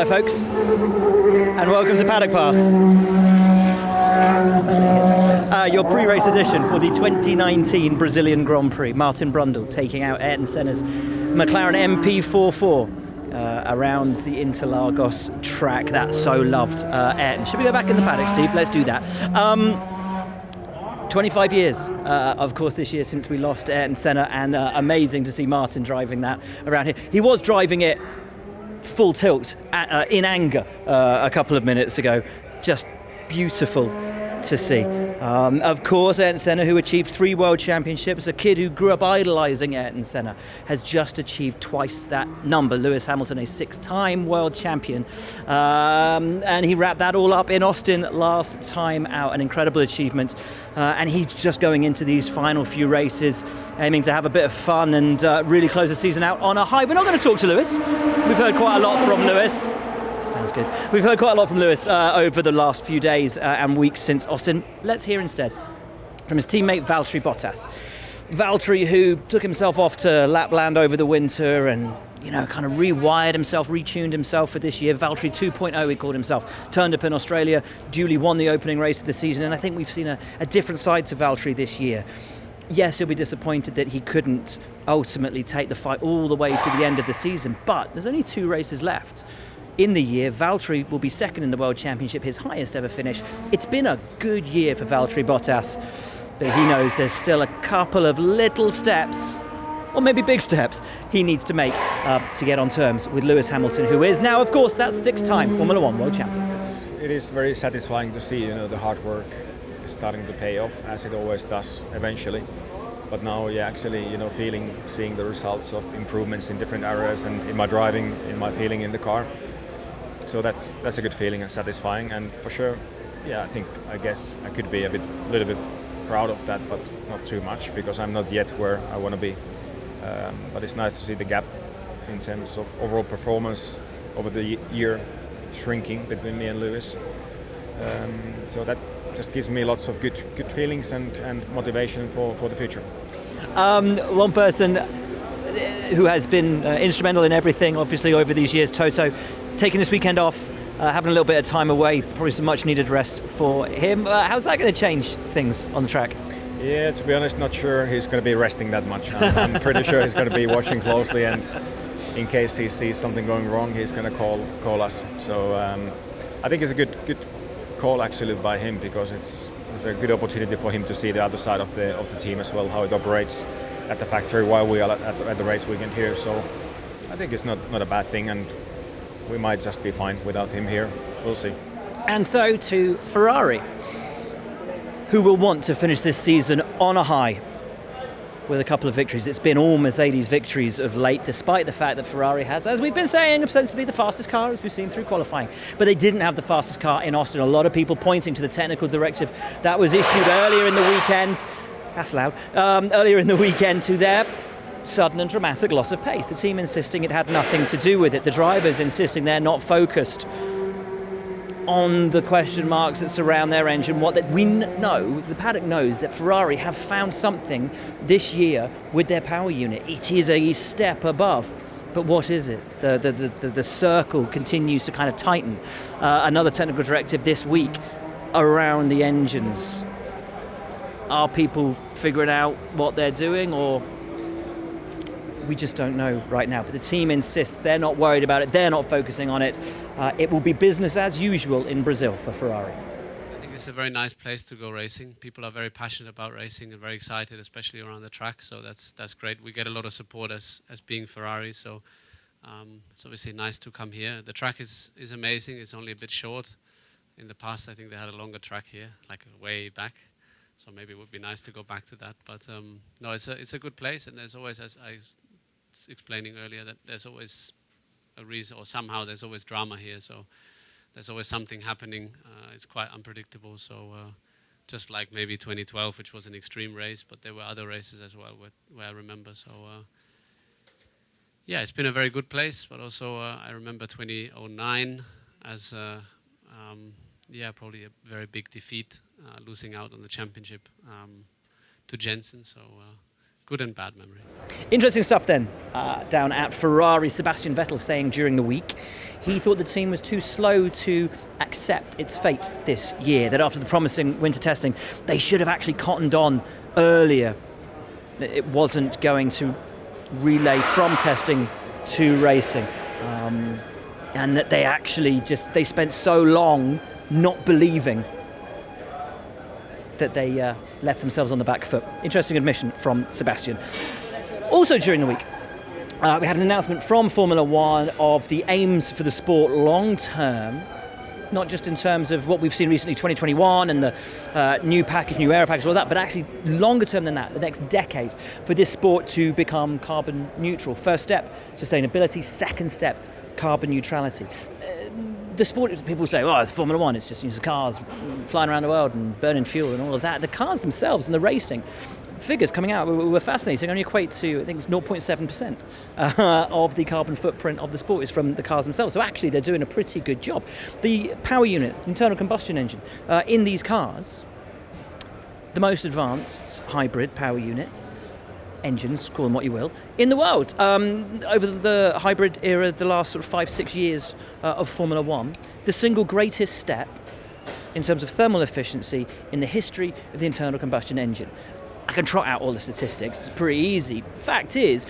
Hello folks, and welcome to Paddock Pass. Your pre-race edition for the 2019 Brazilian Grand Prix. Martin Brundle taking out Ayrton Senna's McLaren MP44 around the Interlagos track that so loved Ayrton. Should we go back in the paddock, Steve? Let's do that. 25 years, of course, this year since we lost Ayrton Senna, and amazing to see Martin driving that around here. He was driving it full tilt in anger a couple of minutes ago. Just beautiful to see. Of course, Ayrton Senna, who achieved 3 world championships, a kid who grew up idolising Ayrton Senna, has just achieved twice that number. Lewis Hamilton, a 6-time world champion, and he wrapped that all up in Austin last time out. An incredible achievement, and he's just going into these final few races aiming to have a bit of fun and really close the season out on a high. We're not going to talk to Lewis. We've heard quite a lot from Lewis. Sounds good. We've heard quite a lot from Lewis over the last few days and weeks since Austin. Let's hear instead from his teammate Valtteri Bottas. Valtteri, who took himself off to Lapland over the winter and, you know, kind of rewired himself, retuned himself for this year. Valtteri 2.0, he called himself. Turned up in Australia, duly won the opening race of the season, and I think we've seen a different side to Valtteri this year. Yes, he'll be disappointed that he couldn't ultimately take the fight all the way to the end of the season, but there's only 2 races left in the year. Valtteri will be second in the World Championship, his highest ever finish. It's been a good year for Valtteri Bottas, but he knows there's still a couple of little steps, or maybe big steps, he needs to make to get on terms with Lewis Hamilton, who is now, of course, that 6-time Formula One world champion. It is very satisfying to see, the hard work is starting to pay off, as it always does eventually. But now, actually, seeing the results of improvements in different areas and in my driving, in my feeling in the car. So that's a good feeling and satisfying, and for sure, I guess I could be a little bit proud of that, but not too much, because I'm not yet where I want to be. But it's nice to see the gap in terms of overall performance over the year shrinking between me and Lewis. So that just gives me lots of good feelings and motivation for the future. One person who has been instrumental in everything, obviously, over these years, Toto, taking this weekend off, having a little bit of time away, probably some much needed rest for him. How's that going to change things on the track? Yeah, to be honest, not sure he's going to be resting that much. I'm pretty sure he's going to be watching closely, and in case he sees something going wrong, he's going to call us. So I think it's a good call actually by him, because it's a good opportunity for him to see the other side of the team as well, how it operates at the factory while we are at the race weekend here. So I think it's not a bad thing, and we might just be fine without him here. We'll see. And so to Ferrari, who will want to finish this season on a high with a couple of victories. It's been all Mercedes victories of late, despite the fact that Ferrari has, as we've been saying, ostensibly the fastest car, as we've seen through qualifying. But they didn't have the fastest car in Austin. A lot of people pointing to the technical directive that was issued earlier in the weekend. That's loud. Earlier in the weekend, to their sudden and dramatic loss of pace. The team insisting it had nothing to do with it. The drivers insisting they're not focused on the question marks that surround their engine. What that we know, the paddock knows that Ferrari have found something this year with their power unit. It is a step above. But what is it? The circle continues to kind of tighten. Another technical directive this week around the engines. Are people figuring out what they're doing, or we just don't know right now? But the team insists they're not worried about it, they're not focusing on it. It will be business as usual in Brazil for Ferrari. I think it's a very nice place to go racing. People are very passionate about racing and very excited, especially around the track, so that's great. We get a lot of support as being Ferrari, so it's obviously nice to come here. The track is amazing. It's only a bit short. In the past, I think they had a longer track here, like way back. So maybe it would be nice to go back to that. But no, it's a good place, and there's always, as I was explaining earlier, that there's always a reason, or somehow there's always drama here. So there's always something happening. It's quite unpredictable. So just like maybe 2012, which was an extreme race, but there were other races as well where I remember. So yeah, it's been a very good place. But also I remember 2009 as probably a very big defeat, losing out on the championship to Jensen. So good and bad memories. Interesting stuff then down at Ferrari. Sebastian Vettel saying during the week he thought the team was too slow to accept its fate this year, that after the promising winter testing they should have actually cottoned on earlier, that it wasn't going to relay from testing to racing, and that they actually they spent so long not believing that they left themselves on the back foot. Interesting admission from Sebastian. Also during the week, we had an announcement from Formula One of the aims for the sport long term, not just in terms of what we've seen recently, 2021 and the new package, new aero package, all that, but actually longer term than that, the next decade, for this sport to become carbon neutral. First step, sustainability. Second step, carbon neutrality. The sport, people say, oh, it's Formula One, it's just cars flying around the world and burning fuel and all of that. The cars themselves and the racing figures coming out were fascinating. Only equate to, I think it's 0.7% of the carbon footprint of the sport is from the cars themselves. So actually they're doing a pretty good job. The power unit, internal combustion engine, in these cars, the most advanced hybrid power units, engines, call them what you will, in the world. Over the hybrid era, the last sort of 5-6 years of Formula One, the single greatest step in terms of thermal efficiency in the history of the internal combustion engine. I can trot out all the statistics, it's pretty easy. Fact is,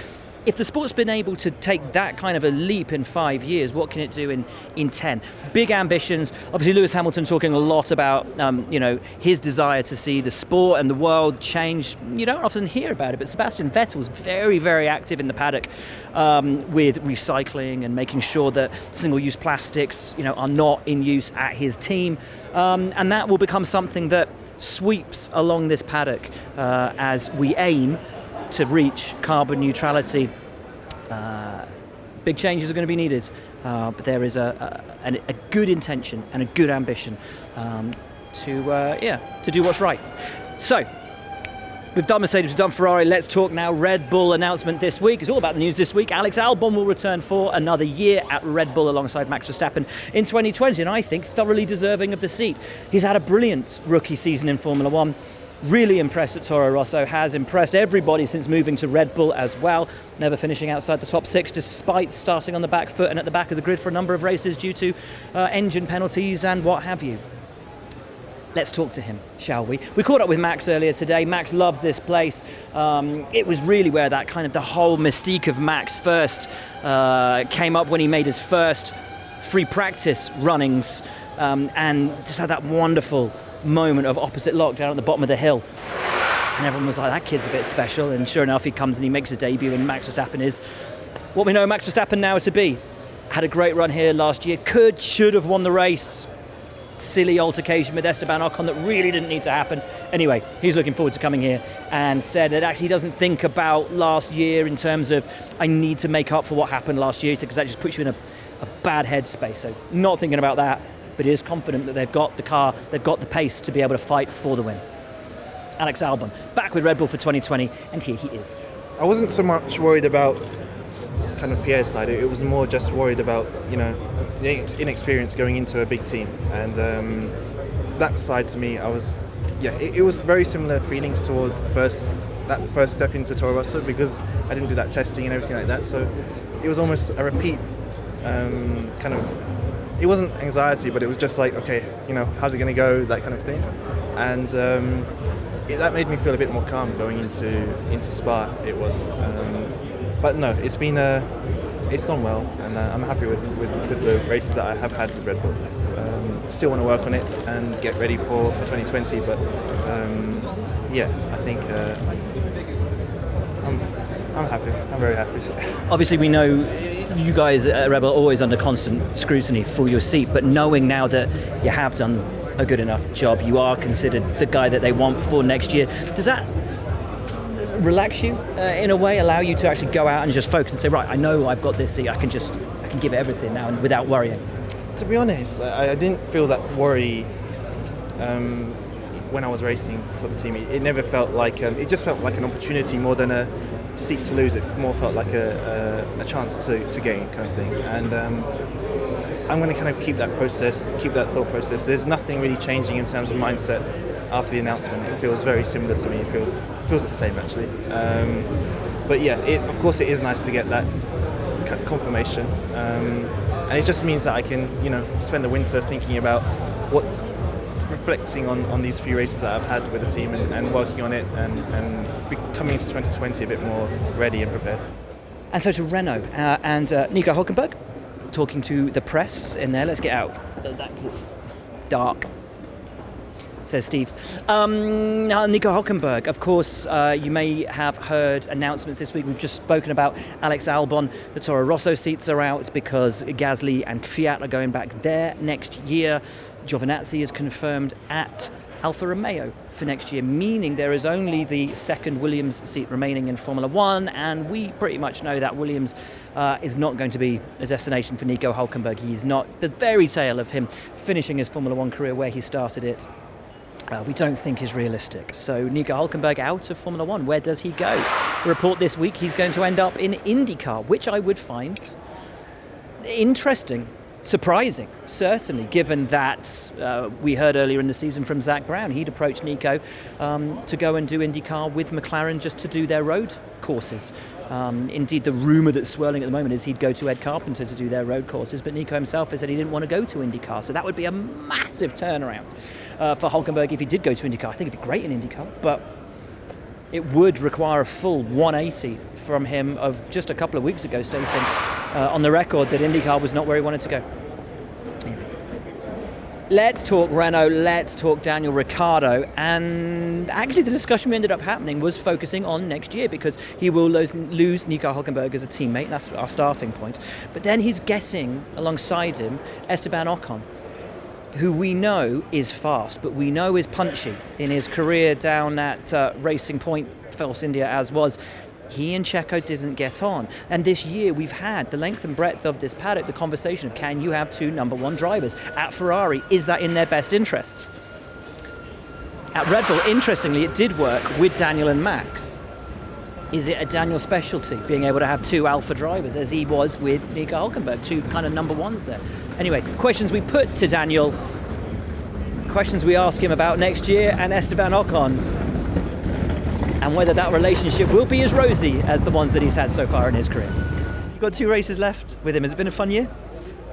if the sport's been able to take that kind of a leap in 5 years, what can it do in 10? Big ambitions. Obviously, Lewis Hamilton talking a lot about his desire to see the sport and the world change. You don't often hear about it, but Sebastian Vettel was very, very active in the paddock with recycling and making sure that single-use plastics, are not in use at his team, and that will become something that sweeps along this paddock as we aim to reach carbon neutrality. Big changes are going to be needed, but there is a good intention and a good ambition to do what's right. So we've done Mercedes, we've done Ferrari. Let's talk now Red Bull announcement this week. It's all about the news this week. Alex Albon will return for another year at Red Bull alongside Max Verstappen in 2020, and I think thoroughly deserving of the seat. He's had a brilliant rookie season in Formula One. Really impressed at Toro Rosso, has impressed everybody since moving to Red Bull as well, never finishing outside the top 6 despite starting on the back foot and at the back of the grid for a number of races due to engine penalties and what have you. Let's talk to him, shall we? We caught up with Max earlier today. Max loves this place. It was really where that kind of the whole mystique of Max first came up when he made his first free practice runnings and just had that wonderful moment of opposite lock down at the bottom of the hill, and everyone was like, that kid's a bit special. And sure enough, he comes and he makes his debut, and Max Verstappen is what we know Max Verstappen now to be. Had a great run here last year, should have won the race. Silly altercation with Esteban Ocon that really didn't need to happen. Anyway, he's looking forward to coming here and said that actually he doesn't think about last year in terms of I need to make up for what happened last year, because that just puts you in a bad headspace. So not thinking about that, but he is confident that they've got the car, they've got the pace to be able to fight for the win. Alex Albon, back with Red Bull for 2020, and here he is. I wasn't so much worried about kind of Pierre's side, it was more just worried about, the inexperience going into a big team. And that side to me, it was very similar feelings towards that first step into Toro Rosso, because I didn't do that testing and everything like that. So it was almost a repeat it wasn't anxiety, but it was just like, okay, how's it going to go, that kind of thing. And that made me feel a bit more calm going into Spa. It was, but no, it's gone well, and I'm happy with the races that I have had with Red Bull. Still want to work on it and get ready for 2020, but I think I'm happy. I'm very happy. Obviously, we know you guys at Red Bull are always under constant scrutiny for your seat, but knowing now that you have done a good enough job, you are considered the guy that they want for next year, does that relax you in a way, allow you to actually go out and just focus and say, right, I know I've got this seat, I can give it everything now and without worrying? To be honest, I didn't feel that worry when I was racing for the team. It never felt like it just felt like an opportunity more than a seat to lose. It more felt like a chance to gain, kind of thing. And I'm going to kind of keep that thought process. There's nothing really changing in terms of mindset. after the announcement. It feels very similar to me. It feels the same actually. But yeah, of course it is nice to get that confirmation, and it just means that I can, spend the winter thinking about reflecting on these few races that I've had with the team and working on it and coming into 2020 a bit more ready and prepared. And so to Renault and Nico Hulkenberg, talking to the press in there. Let's get out. It's dark, says Steve. Nico Hulkenberg, of course, you may have heard announcements this week. We've just spoken about Alex Albon. The Toro Rosso seats are out because Gasly and Fiat are going back there next year. Giovinazzi is confirmed at Alfa Romeo for next year, meaning there is only the second Williams seat remaining in Formula One, and we pretty much know that Williams is not going to be a destination for Nico Hulkenberg. He's not the fairy tale of him finishing his Formula One career where he started it. We don't think is realistic. So Nico Hulkenberg out of Formula One. Where does he go? A report this week he's going to end up in IndyCar, which I would find interesting, surprising, certainly, given that we heard earlier in the season from Zach Brown, he'd approached Nico to go and do IndyCar with McLaren just to do their road courses. Indeed, the rumour that's swirling at the moment is he'd go to Ed Carpenter to do their road courses, but Nico himself has said he didn't want to go to IndyCar, so that would be a massive turnaround for Hulkenberg if he did go to IndyCar. I think it'd be great in IndyCar, but it would require a full 180 from him of just a couple of weeks ago stating on the record that IndyCar was not where he wanted to go. Let's talk Renault, let's talk Daniel Ricciardo, and actually the discussion we ended up happening was focusing on next year because he will lose Nico Hulkenberg as a teammate, that's our starting point, but then he's getting alongside him Esteban Ocon, who we know is fast, but we know is punchy in his career down at Racing Point, Force India as was. He and Checo didn't get on. And this year we've had the length and breadth of this paddock, the conversation of can you have two number one drivers? At Ferrari, is that in their best interests? At Red Bull, interestingly, it did work with Daniel and Max. Is it a Daniel specialty, being able to have two alpha drivers, as he was with Nico Hulkenberg, two kind of number ones there? Anyway, questions we put to Daniel, questions we ask him about next year, and Esteban Ocon, and whether that relationship will be as rosy as the ones that he's had so far in his career. You've got 2 races left with him. Has it been a fun year?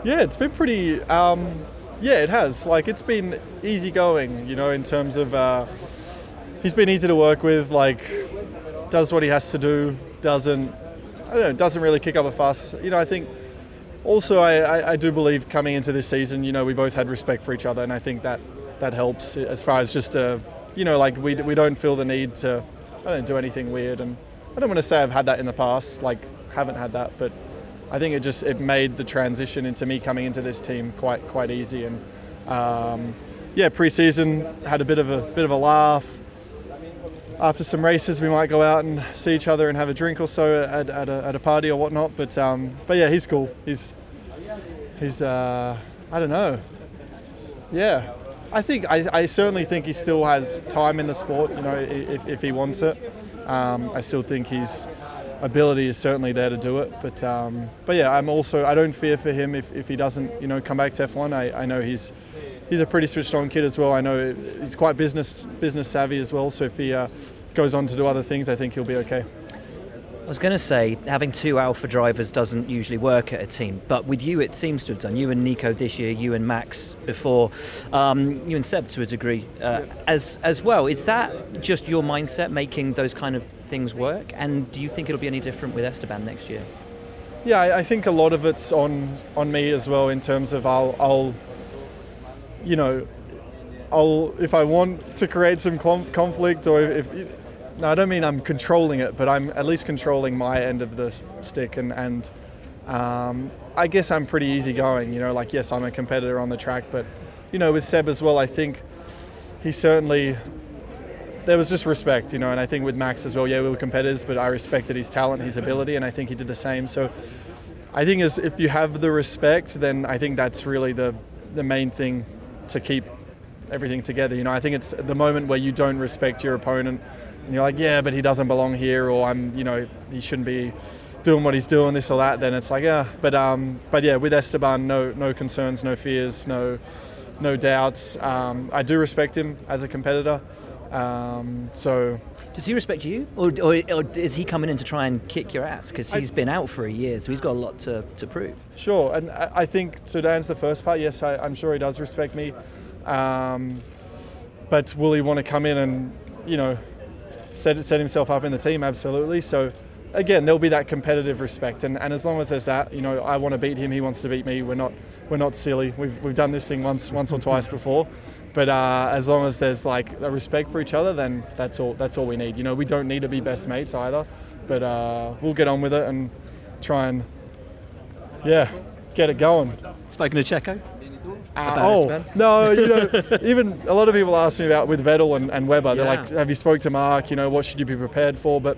Yeah, it's been pretty, it has. Like, it's been easy going, in terms of, he's been easy to work with, does what he has to do, doesn't really kick up a fuss. I think also I do believe coming into this season, we both had respect for each other, and I think that helps as far as just, we don't feel the need to, do anything weird, and I don't want to say I've had that in the past, haven't had that, but I think it made the transition into me coming into this team quite easy, and pre-season had a bit of a laugh. After some races, we might go out and see each other and have a drink or so at a party or whatnot. But yeah, he's cool. He's I don't know. Yeah, I certainly think he still has time in the sport. If he wants it, I still think his ability is certainly there to do it. But yeah, I don't fear for him if he doesn't come back to F1. I know he's a pretty switched on kid as well. I know he's quite business savvy as well. So if he goes on to do other things, I think he'll be okay. I was going to say, having two alpha drivers doesn't usually work at a team, but with you it seems to have done. You and Nico this year, you and Max before, you and Seb to a degree as well. Is that just your mindset making those kind of things work? And do you think it'll be any different with Esteban next year? Yeah, I think a lot of it's on me as well, in terms of I'll if I want to create some conflict, or no, I don't mean I'm controlling it, but I'm at least controlling my end of the stick, and I guess I'm pretty easygoing. Yes, I'm a competitor on the track, but with Seb as well, I think he certainly, there was just respect, and I think with Max as well, yeah, we were competitors, but I respected his talent, his ability, and I think he did the same. So I think if you have the respect, then I think that's really the main thing to keep everything together. I think it's the moment where you don't respect your opponent and you're like, yeah, but he doesn't belong here, or he shouldn't be doing what he's doing, this or that, then it's like, yeah. But yeah, with Esteban, no concerns, no fears, no no doubt. I do respect him as a competitor. So. Does he respect you, or is he coming in to try and kick your ass? Because he's been out for a year, so he's got a lot to prove. Sure, and I think to answer the first part, yes, I'm sure he does respect me. But will he want to come in and, set himself up in the team? Absolutely. So again, there'll be that competitive respect, and as long as there's that, I want to beat him, he wants to beat me. We're not silly. We've done this thing once or twice before. But as long as there's like a respect for each other, then that's all we need. We don't need to be best mates either, but we'll get on with it and try and get it going. Spoken to Checo? No, even a lot of people ask me about with Vettel and Webber. They're like, have you spoke to Mark? What should you be prepared for? But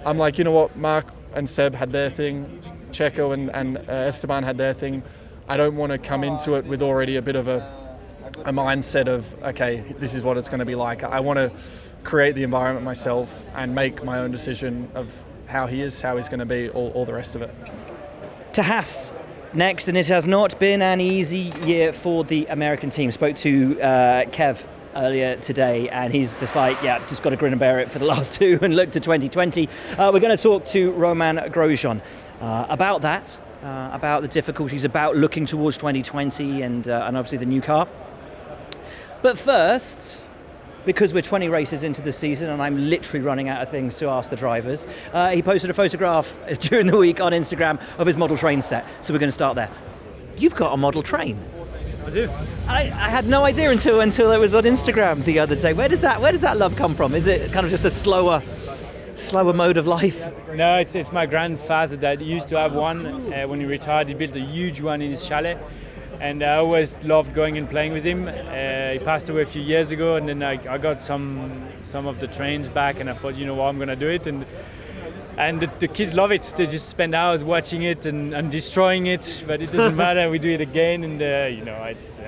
I'm like, what? Mark and Seb had their thing. Checo and Esteban had their thing. I don't want to come into it with already a bit of a mindset of, okay, this is what it's going to be like. I want to create the environment myself and make my own decision of how he's going to be, all the rest of it. To Haas next, and it has not been an easy year for the American team. Spoke to Kev earlier today, and he's just like, just got to grin and bear it for the last two and look to 2020. We're going to talk to Romain Grosjean about that, about the difficulties, about looking towards 2020 and obviously the new car. But first, because we're 20 races into the season and I'm literally running out of things to ask the drivers, he posted a photograph during the week on Instagram of his model train set. So we're going to start there. You've got a model train. I do. I had no idea until it was on Instagram the other day. Where does that love come from? Is it kind of just a slower mode of life? No, it's my grandfather that used to have one. When he retired, he built a huge one in his chalet. And I always loved going and playing with him. He passed away a few years ago, and then I got some of the trains back, and I thought, I'm going to do it. And the kids love it. They just spend hours watching it and destroying it, but it doesn't matter. We do it again, and it's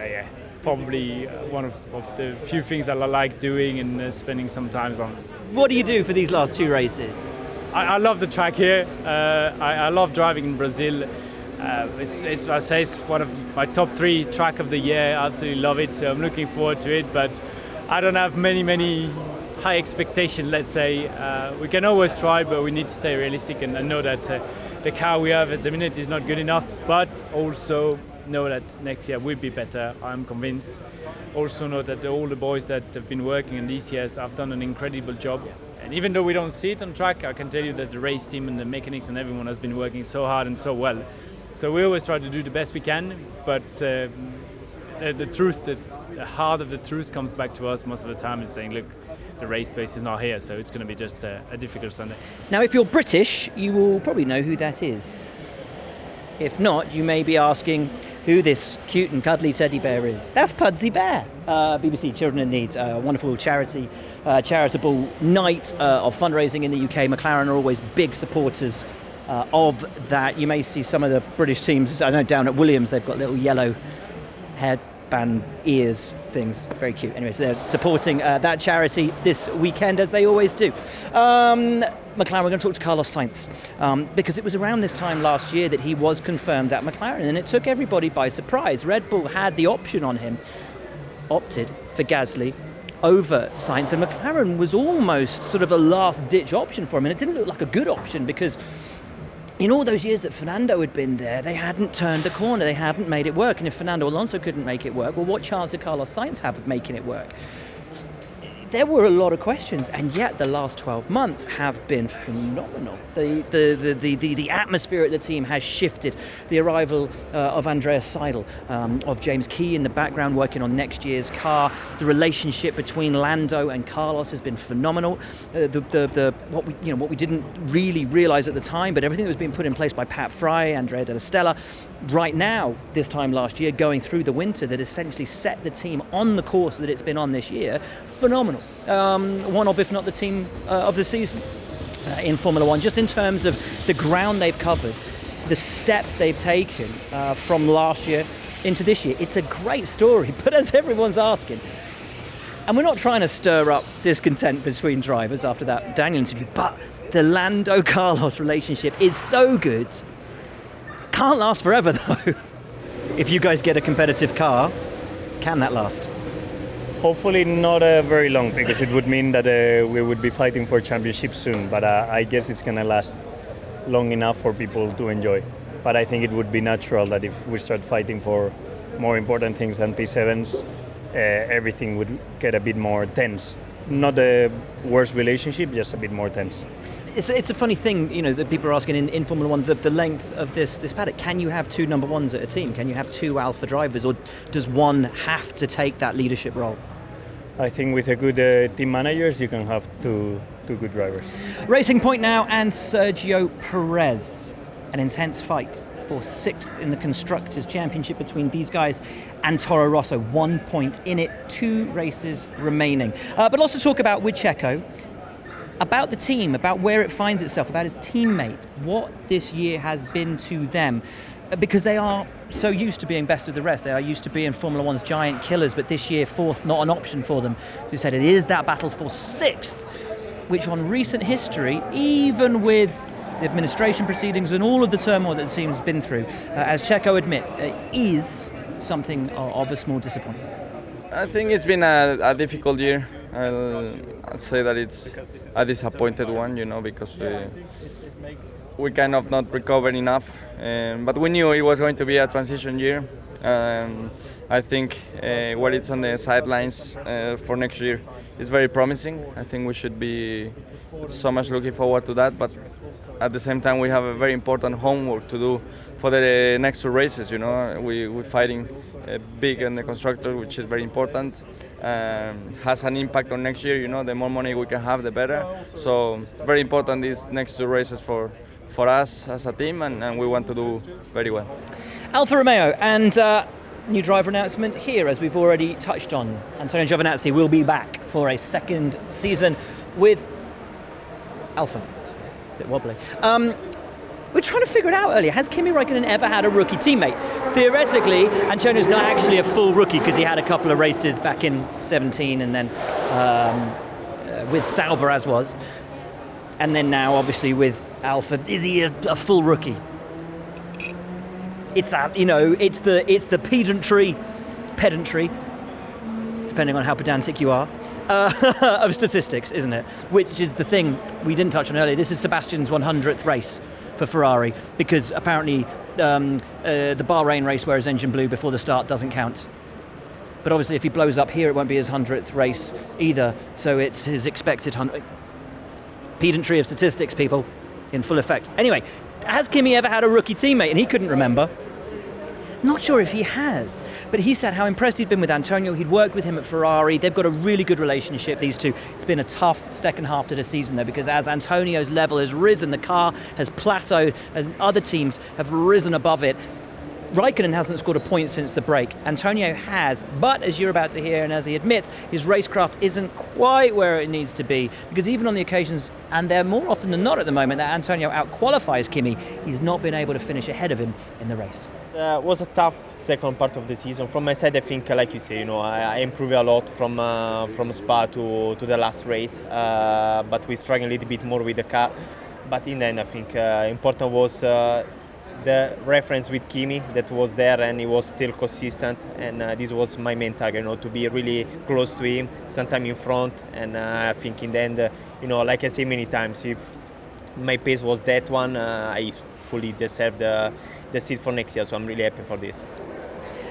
probably one of the few things that I like doing and spending some time on. What do you do for these last two races? I love the track here. I love driving in Brazil. It's one of my top 3 track of the year. I absolutely love it, so I'm looking forward to it. But I don't have many high expectations, let's say. We can always try, but we need to stay realistic and know that the car we have at the minute is not good enough, but also know that next year will be better, I'm convinced. Also know that all the boys that have been working in these years have done an incredible job. And even though we don't see it on track, I can tell you that the race team and the mechanics and everyone has been working so hard and so well. So we always try to do the best we can, but the heart of the truth comes back to us most of the time and saying, look, the race pace is not here, so it's going to be just a difficult Sunday. Now, if you're British, you will probably know who that is. If not, you may be asking who this cute and cuddly teddy bear is. That's Pudsey Bear, BBC Children in Need, a wonderful charitable night of fundraising in the UK. McLaren are always big supporters of that. You may see some of the British teams, I know down at Williams, they've got little yellow headband ears things, very cute. Anyway, so they're supporting that charity this weekend, as they always do. McLaren, we're going to talk to Carlos Sainz, because it was around this time last year that he was confirmed at McLaren, and it took everybody by surprise. Red Bull had the option on him, opted for Gasly over Sainz, and McLaren was almost sort of a last-ditch option for him, and it didn't look like a good option because in all those years that Fernando had been there, they hadn't turned the corner, they hadn't made it work. And if Fernando Alonso couldn't make it work, well, what chance did Carlos Sainz have of making it work? There were a lot of questions, and yet the last 12 months have been phenomenal. The atmosphere at the team has shifted. The arrival of Andreas Seidel, of James Key in the background working on next year's car. The relationship between Lando and Carlos has been phenomenal. What we didn't really realise at the time, but everything that was being put in place by Pat Fry, Andrea Della Stella, right now, this time last year, going through the winter, that essentially set the team on the course that it's been on this year. Phenomenal. One of, if not the team of the season in Formula One, just in terms of the ground they've covered, the steps they've taken from last year into this year. It's a great story, but as everyone's asking, and we're not trying to stir up discontent between drivers after that Daniel interview, but the Lando-Carlos relationship is so good. Can't last forever though. If you guys get a competitive car, Can that last? Hopefully not very long, because it would mean that we would be fighting for championship soon. But I guess it's going to last long enough for people to enjoy. But I think it would be natural that if we start fighting for more important things than P7s, everything would get a bit more tense. Not a worse relationship, just a bit more tense. It's a funny thing, you know, that people are asking in Formula One, the length of this paddock. Can you have two number ones at a team? Can you have two Alfa drivers, or does one have to take that leadership role? I think with a good team managers, you can have two good drivers. Racing Point now, and Sergio Perez. An intense fight for 6th in the Constructors' Championship between these guys and Toro Rosso. 1 point in it, 2 races remaining. But also talk about with Checo, about the team, about where it finds itself, about his teammate, what this year has been to them. Because they are so used to being best of the rest. They are used to being Formula One's giant killers, but this year 4th, not an option for them. We said it is that battle for 6th, which on recent history, even with the administration proceedings and all of the turmoil that the team's been through, as Checo admits, is something of a small disappointment. I think it's been a difficult year. I'll say that it's a disappointed one, you know, because we kind of not recovered enough. But we knew it was going to be a transition year. I think what it's on the sidelines for next year is very promising. I think we should be so much looking forward to that. But at the same time, we have a very important homework to do for the next 2 races. You know, we're fighting big in the constructor, which is very important. Has an impact on next year. You know, the more money we can have, the better. So very important these next 2 races for us as a team, and we want to do very well. Alfa Romeo and new driver announcement here, as we've already touched on. Antonio Giovinazzi will be back for a 2nd season with Alfa. A bit wobbly. We're trying to figure it out earlier. Has Kimi Räikkönen ever had a rookie teammate? Theoretically, Antonio's not actually a full rookie because he had a couple of races back in 17 and then with Sauber as was. And then now, obviously, with Alfa, is he a full rookie? It's that, you know, it's the pedantry, depending on how pedantic you are, of statistics, isn't it? Which is the thing we didn't touch on earlier. This is Sebastian's 100th race for Ferrari, because apparently the Bahrain race where his engine blew before the start doesn't count. But obviously if he blows up here, it won't be his 100th race either, so it's his expected 100th. Pedantry of statistics, people, in full effect. Anyway, has Kimi ever had a rookie teammate? And he couldn't remember. Not sure if he has, but he said how impressed he'd been with Antonio. He'd worked with him at Ferrari. They've got a really good relationship, these two. It's been a tough second half to the season, though, because as Antonio's level has risen, the car has plateaued, and other teams have risen above it. Raikkonen hasn't scored a point since the break. Antonio has, but as you're about to hear, and as he admits, his racecraft isn't quite where it needs to be, because even on the occasions, and they're more often than not at the moment, that Antonio out-qualifies Kimi, he's not been able to finish ahead of him in the race. It was a tough second part of the season. From my side, I think, like you say, you know, I improved a lot from Spa to the last race, but we struggled a little bit more with the car. But in the end, I think important was the reference with Kimi that was there, and he was still consistent, and this was my main target, you know, to be really close to him, sometime in front, and I think in the end, you know, like I say many times, if my pace was that one, I fully deserved the seat for next year, so I'm really happy for this.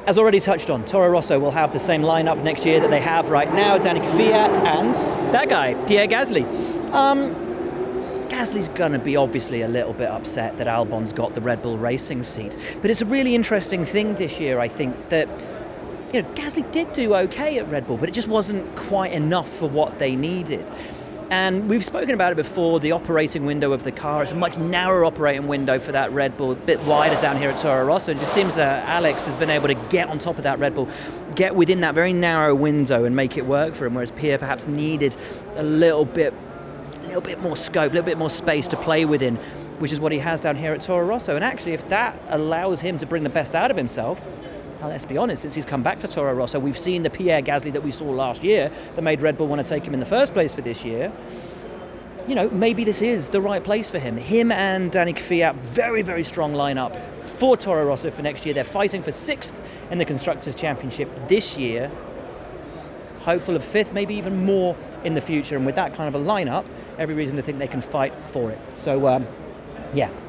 As already touched on, Toro Rosso will have the same lineup next year that they have right now. Danny Kvyat and that guy, Pierre Gasly. Gasly's going to be obviously a little bit upset that Albon's got the Red Bull Racing seat. But it's a really interesting thing this year, I think, that, you know, Gasly did do okay at Red Bull, but it just wasn't quite enough for what they needed. And we've spoken about it before, the operating window of the car. It's a much narrower operating window for that Red Bull, a bit wider down here at Toro Rosso. It just seems that Alex has been able to get on top of that Red Bull, get within that very narrow window and make it work for him, whereas Pierre perhaps needed a little bit more scope, a little bit more space to play within, which is what he has down here at Toro Rosso. And actually, if that allows him to bring the best out of himself, well, let's be honest, since he's come back to Toro Rosso, we've seen the Pierre Gasly that we saw last year that made Red Bull want to take him in the first place for this year. maybe this is the right place for him. Him and Danny Kvyat, very, very strong lineup for Toro Rosso for next year. They're fighting for 6th in the Constructors' Championship this year. Hopeful of 5th, maybe even more in the future. And with that kind of a lineup, every reason to think they can fight for it. So,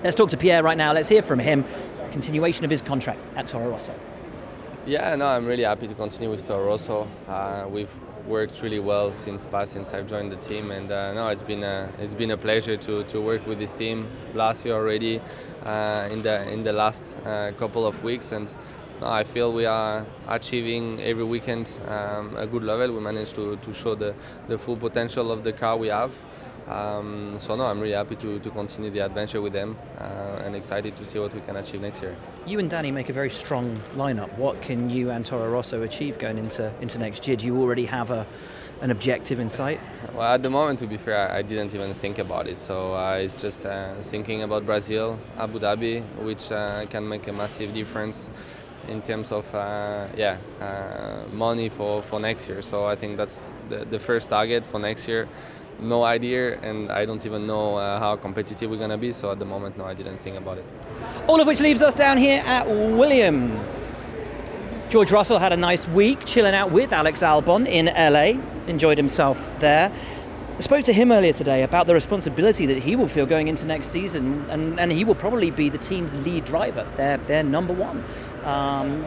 let's talk to Pierre right now. Let's hear from him. Continuation of his contract at Toro Rosso. Yeah, no, I'm really happy to continue with Toro Rosso. We've worked really well since I've joined the team, and it's been a pleasure to work with this team last year already, in the last couple of weeks, and I feel we are achieving every weekend a good level. We managed to show the full potential of the car we have. I'm really happy to continue the adventure with them, and excited to see what we can achieve next year. You and Danny make a very strong lineup. What can you and Toro Rosso achieve going into next year? Do you already have an objective in sight? Well, at the moment, to be fair, I didn't even think about it. So it's just thinking about Brazil, Abu Dhabi, which can make a massive difference in terms of money for next year. So I think that's the first target for next year. No idea, and I don't even know how competitive we're going to be, so at the moment, no, I didn't think about it. All of which leaves us down here at Williams. George Russell had a nice week chilling out with Alex Albon in LA, enjoyed himself there. I spoke to him earlier today about the responsibility that he will feel going into next season, and he will probably be the team's lead driver, their number one.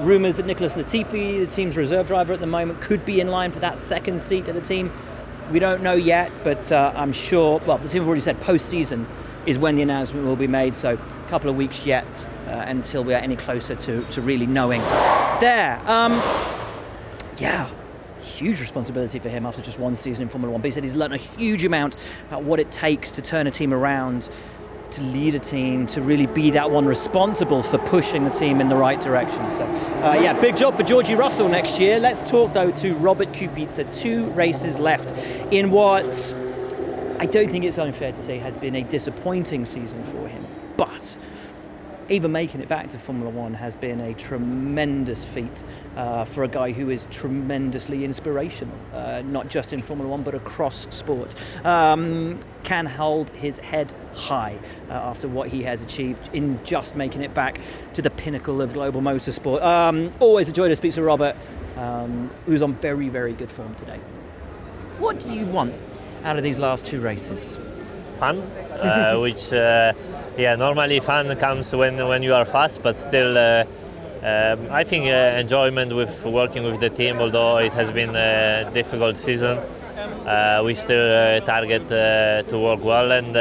Rumours that Nicholas Latifi, the team's reserve driver at the moment, could be in line for that second seat at the team. We don't know yet, but I'm sure, the team have already said post-season is when the announcement will be made, so a couple of weeks yet until we are any closer to really knowing. There. Huge responsibility for him after just one season in Formula 1, but he said he's learned a huge amount about what it takes to turn a team around, to lead a team, to really be that one responsible for pushing the team in the right direction. So, big job for Georgie Russell next year. Let's talk, though, to Robert Kubica. 2 races left in what I don't think it's unfair to say has been a disappointing season for him. But even making it back to Formula 1 has been a tremendous feat for a guy who is tremendously inspirational, not just in Formula 1 but across sports. Can hold his head high after what he has achieved in just making it back to the pinnacle of global motorsport. Always a joy to speak to Robert, who's on very, very good form today. What do you want out of these last 2 races? Fun, which normally fun comes when you are fast, but still I think enjoyment with working with the team, although it has been a difficult season. We still target to work well, and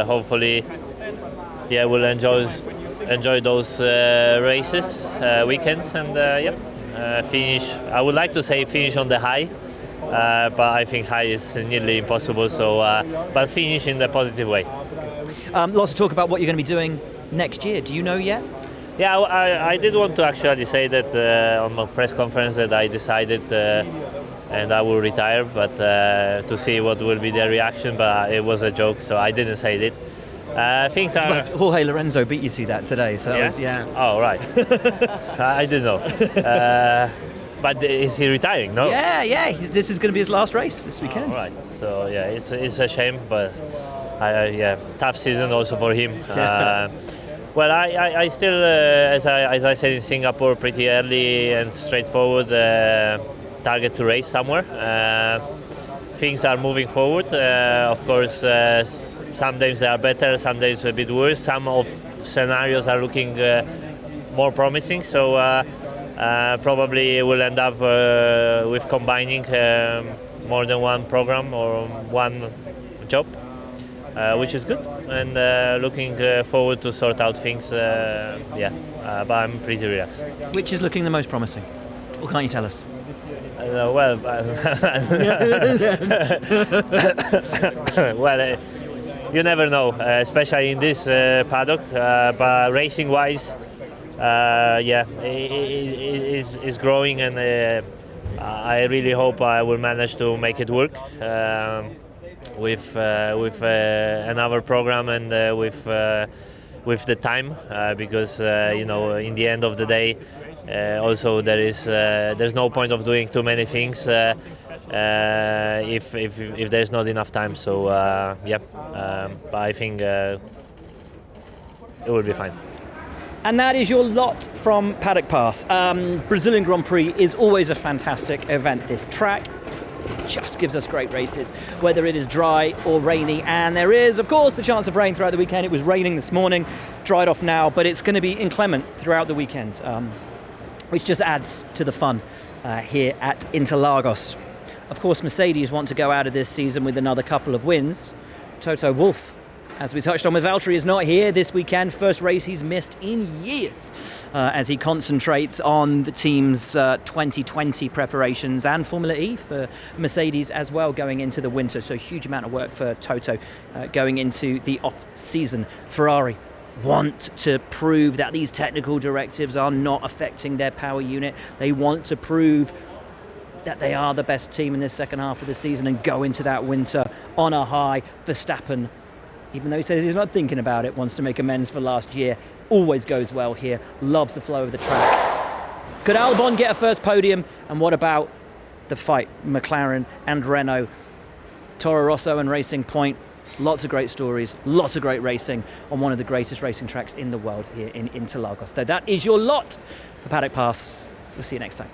hopefully we'll enjoy those races, weekends, and finish. I would like to say finish on the high, but I think high is nearly impossible, so but finish in the positive way. Lots of talk about what you're going to be doing next year. Do you know yet? Yeah, I did want to actually say that on my press conference that I decided and I will retire, but to see what will be the reaction, but it was a joke, so I didn't say it. Things are... But Jorge Lorenzo beat you to that today, so Oh, right. I didn't know. But is he retiring? No. Yeah. This is going to be his last race this weekend. Oh, right. So it's a shame, but tough season also for him. Well, I still, as I said in Singapore, pretty early and straightforward. Target to race somewhere. Things are moving forward. Of course, some days they are better, some days a bit worse. Some of scenarios are looking more promising. So probably we'll end up with combining more than one program or one job, which is good. And looking forward to sort out things. But I'm pretty relaxed. Which is looking the most promising? What can't you tell us? You never know, especially in this paddock. But racing-wise, it's growing, and I really hope I will manage to make it work with another program and with the time, because in the end of the day. Also, there's no point of doing too many things. if there's not enough time. So but I think it will be fine. And that is your lot from Paddock Pass. Brazilian Grand Prix is always a fantastic event. This track just gives us great races, whether it is dry or rainy. And there is, of course, the chance of rain throughout the weekend. It was raining this morning, dried off now, but it's going to be inclement throughout the weekend, which just adds to the fun here at Interlagos. Of course, Mercedes want to go out of this season with another couple of wins. Toto Wolff, as we touched on with Valtteri, is not here this weekend. First race he's missed in years as he concentrates on the team's 2020 preparations and Formula E for Mercedes as well going into the winter. So huge amount of work for Toto going into the off-season. Ferrari want to prove that these technical directives are not affecting their power unit. They want to prove that they are the best team in this second half of the season and go into that winter on a high. Verstappen, even though he says he's not thinking about it, wants to make amends for last year. Always goes well here, loves the flow of the track. Could Albon get a first podium? And what about the fight, McLaren and Renault? Toro Rosso and Racing Point, lots of great stories, lots of great racing on one of the greatest racing tracks in the world here in Interlagos. So that is your lot for Paddock Pass. We'll see you next time.